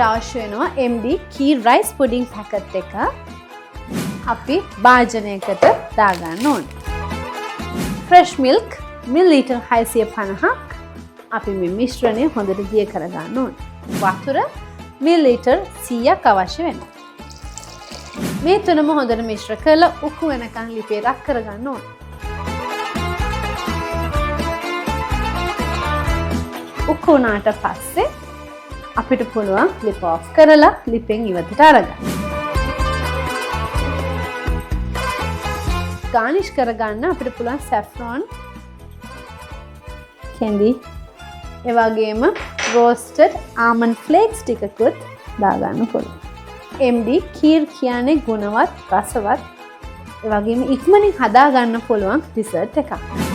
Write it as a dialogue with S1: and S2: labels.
S1: අවශ්‍ය වෙනවා MD Kheer rice pudding packet එක අපි භාජනයකට දාගන්න ඕනේ. fresh milk milliliter 650ක් අපි මේ මිශ්‍රණය හොඳට දිය කරගන්න ඕනේ. වතුර milliliter 100ක් අවශ්‍ය වෙනවා. මේ තුනම හොඳට මිශ්‍ර කරලා උක්කු වෙනකන් ලිපේ රක් කරගන්න ඕනේ. උක්කු වුණාට පස්සේ අපිට පුළුවන් ලිප ඔෆ් කරලා ලිපෙන් ඉවතට අරගන්න. ගානිෂ් කරගන්න අපිට පුළුවන් saffron candy ඒ වගේම roasted almond flakes ටිකකුත් දාගන්න පුළුවන්. MD Kheer කියන්නේ ගුණවත් රසවත් ඒ වගේම ඉක්මනින් හදා ගන්න පුළුවන් dessert එකක්.